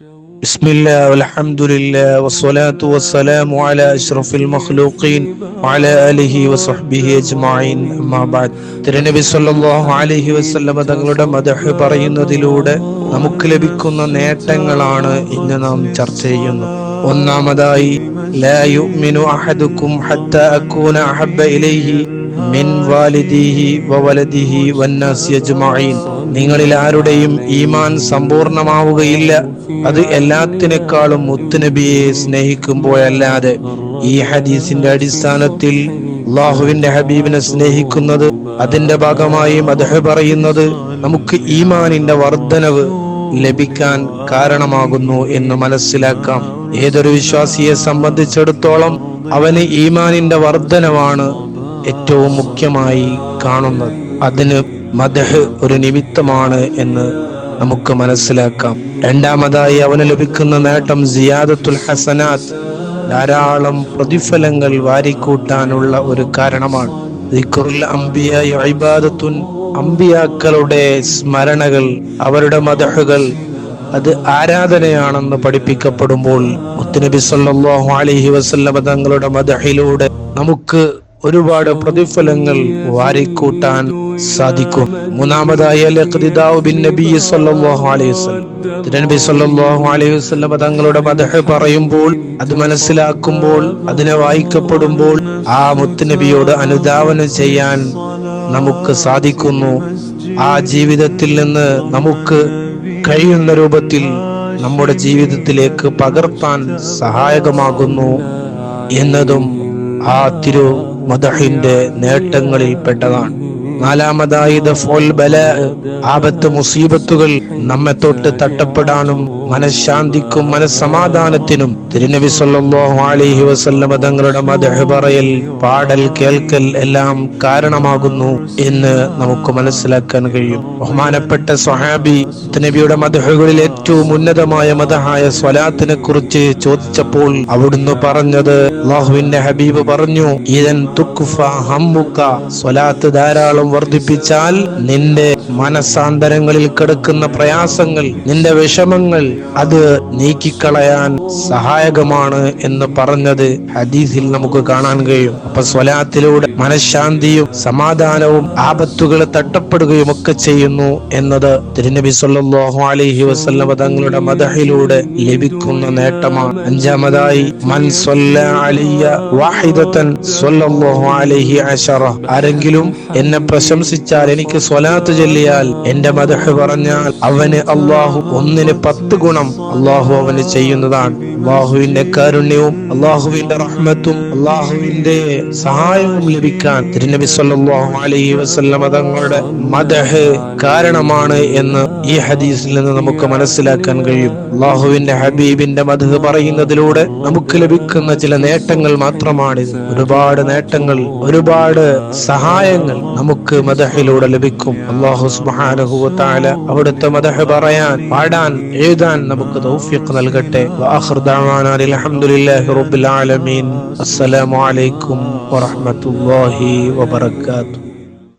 بسم الله والحمد لله والصلاة والسلام على أشرف المخلوقين وعلى آله وصحبه أجمعين أما بعد. തിരുനബി സല്ലല്ലാഹു അലൈഹി വസല്ലം തങ്ങളുടെ മദ്ഹ് പറയുന്നതിലൂടെ നമുക്ക് ലഭിക്കുന്ന നേട്ടങ്ങളാണ് ഇന്ന് നാം ചർച്ച ചെയ്യുന്നത്. ഒന്നാമതായി, ലാ യുഅ്മിനു അഹദുക്കും ഹത്താ അകൂന അഹബ്ബ ഇലൈഹി മിൻ വാലിദിഹി വവലദിഹി വന്നാസി അജ്മഈൻ. നിങ്ങളിൽ ആരുടെയും ഈമാൻ സമ്പൂർണമാവുകയില്ല അത് എല്ലാത്തിനേക്കാളും മുത്തുനബിയെ സ്നേഹിക്കുമ്പോഴല്ലാതെ. ഈ ഹദീസിന്റെ അടിസ്ഥാനത്തിൽ അല്ലാഹുവിന്റെ ഹബീബിനെ സ്നേഹിക്കുന്നത്, അതിന്റെ ഭാഗമായി മദ്ഹ് പറയുന്നത് നമുക്ക് ഈമാനിന്റെ വർധനവ് ലഭിക്കാൻ കാരണമാകുന്നു എന്ന് മനസ്സിലാക്കാം. ഏതൊരു വിശ്വാസിയെ സംബന്ധിച്ചിടത്തോളം അവന് ഈമാനിന്റെ വർധനവാണ് ഏറ്റവും മുഖ്യമായി കാണുന്നത്. അതിന് മദ്ഹ് ഒരു നിമിത്തമാണ് എന്ന് നമുക്ക് മനസ്സിലാക്കാം. രണ്ടാമതായി, അവന് ലഭിക്കുന്ന നേട്ടം സിയാദത്തുൽ ഹസനാത്ത്, ധാരാളം പ്രതിഫലങ്ങൾ വാരിക്കൂട്ടാനുള്ള ഒരു കാരണമാണ്. ദിക്റുൽ അംബിയാ ഇബാദത്തുൻ, അംബിയാക്കളുടെ സ്മരണകൾ, അവരുടെ മദ്ഹുകൾ അത് ആരാധനയാണെന്ന് പഠിപ്പിക്കപ്പെടുമ്പോൾ മുത്തുനബി സല്ലല്ലാഹു അലൈഹി വസല്ലം തങ്ങളുടെ മദ്ഹിലൂടെ നമുക്ക് ഒരുപാട് പ്രതിഫലങ്ങൾ വാരിക്കൂട്ടാൻ സാധിക്കും. മൂന്നാമതായി, നബി സല്ലല്ലാഹു അലൈഹി വസല്ലം, നബി സല്ലല്ലാഹു അലൈഹി വസല്ലം തങ്ങളുടെ മദ്ഹ് പറയുമ്പോൾ, അത് മനസ്സിലാക്കുമ്പോൾ, അതിനെ വായിക്കപ്പെടുമ്പോൾ ആ മുത്തുനബിയോട് അനുധാവനം ചെയ്യാൻ നമുക്ക് സാധിക്കുന്നു. ആ ജീവിതത്തിൽ നിന്ന് നമുക്ക് കഴിയുന്ന രൂപത്തിൽ നമ്മുടെ ജീവിതത്തിലേക്ക് പകർത്താൻ സഹായകമാകുന്നു എന്നതും ആ തിരു മദ്ഹിന്റെ നേട്ടങ്ങളിൽ പെട്ടതാണ്. നാലാമതായി, ആപത്ത് മുസീബത്തുകൾ നമ്മെ തൊട്ട് തട്ടപ്പെടാനും മനഃശാന്തിക്കും മനസ്സമാധാനത്തിനും തിരുനബി സല്ലല്ലാഹു അലൈഹി വസല്ലം തങ്ങളുടെ മദ്ഹ് പറയൽ, പാടൽ, കേൾക്കൽ എല്ലാം കാരണമാകുന്നു എന്ന് നമുക്ക് മനസ്സിലാക്കാൻ കഴിയും. ബഹുമാനപ്പെട്ട സ്വഹാബി നബിയുടെ മദ്ഹുകളിൽ ഏറ്റവും ഉന്നതമായ മദ്ഹായ സ്വലാത്തിനെ കുറിച്ച് ചോദിച്ചപ്പോൾ അവിടുന്ന് പറഞ്ഞത്, അല്ലാഹുവിന്റെ ഹബീബ് പറഞ്ഞു, ഇദൻ തുക്ഫ ഹമ്മുക, സ്വലാത്ത് ധാരാളം വർദ്ധിപ്പിച്ചാൽ നിന്റെ മനസാന്തരങ്ങളിൽ കിടക്കുന്ന പ്രയാസങ്ങൾ, നിന്റെ വിഷമങ്ങൾ അത് നീക്കിക്കളയാൻ സഹായകമാണ് എന്ന് പറഞ്ഞത് ഹദീസിൽ നമുക്ക് കാണാൻ കഴിയും. അപ്പൊ സ്വലാത്തിലൂടെ മനഃശാന്തിയും സമാധാനവും ആപത്തുകൾ തട്ടപ്പെടുകയും ഒക്കെ ചെയ്യുന്നു എന്നത് തിരുനബി സല്ലല്ലാഹു അലൈഹി വസല്ലം തങ്ങളുടെ മദ്ഹിലൂടെ ലഭിക്കുന്ന നേട്ടമാണ്. അഞ്ചാമതായി, മൻ സ്വല്ല അലയ്യ വാഹിദതൻ സ്വല്ലല്ലാഹു അലൈഹി അശറ, ആരെങ്കിലും എന്നെ പ്രശംസിച്ചാൽ, എനിക്ക് സ്വലാത്ത് ചൊല്ലിയാൽ, എന്റെ മദ്ഹ് പറഞ്ഞാൽ അവന് അല്ലാഹു 10 ഗുണം അല്ലാഹു അവന് ചെയ്യുന്നതാണ്. അല്ലാഹുവിന്റെ കാരുണ്യവും അല്ലാഹുവിന്റെ റഹ്മത്തും അല്ലാഹുവിന്റെ സഹായവും ലഭിക്കാൻ തിരുനബി സല്ലല്ലാഹു അലൈഹി വസല്ലം തങ്ങളുടെ മദ്ഹ് കാരണമാണ് എന്ന് ഈ ഹദീസിൽ നിന്ന് നമുക്ക് മനസ്സിലാക്കാൻ കഴിയും. അല്ലാഹുവിന്റെ ഹബീബിന്റെ മദ്ഹ് പറയുന്നതിലൂടെ നമുക്ക് ലഭിക്കുന്ന ചില നേട്ടങ്ങൾ മാത്രമാണിത്. ഒരുപാട് നേട്ടങ്ങൾ, ഒരുപാട് സഹായങ്ങൾ നമുക്ക് മദ്ഹിലൂടെ ലഭിക്കും. അല്ലാഹു സുബ്ഹാനഹു വ തആല അവിടുത്തെ മദ്ഹ് പറയാൻ, പാടാൻ, എഴുതാൻ നമുക്ക് തൗഫീഖ് നൽകട്ടെ. വആഖിറു ദഅവാനാ അൽഹംദുലില്ലാഹി റബ്ബിൽ ആലമീൻ. അസ്സലാമു അലൈക്കും വറഹ്മത്തുള്ളാഹി വബറകാതുഹു.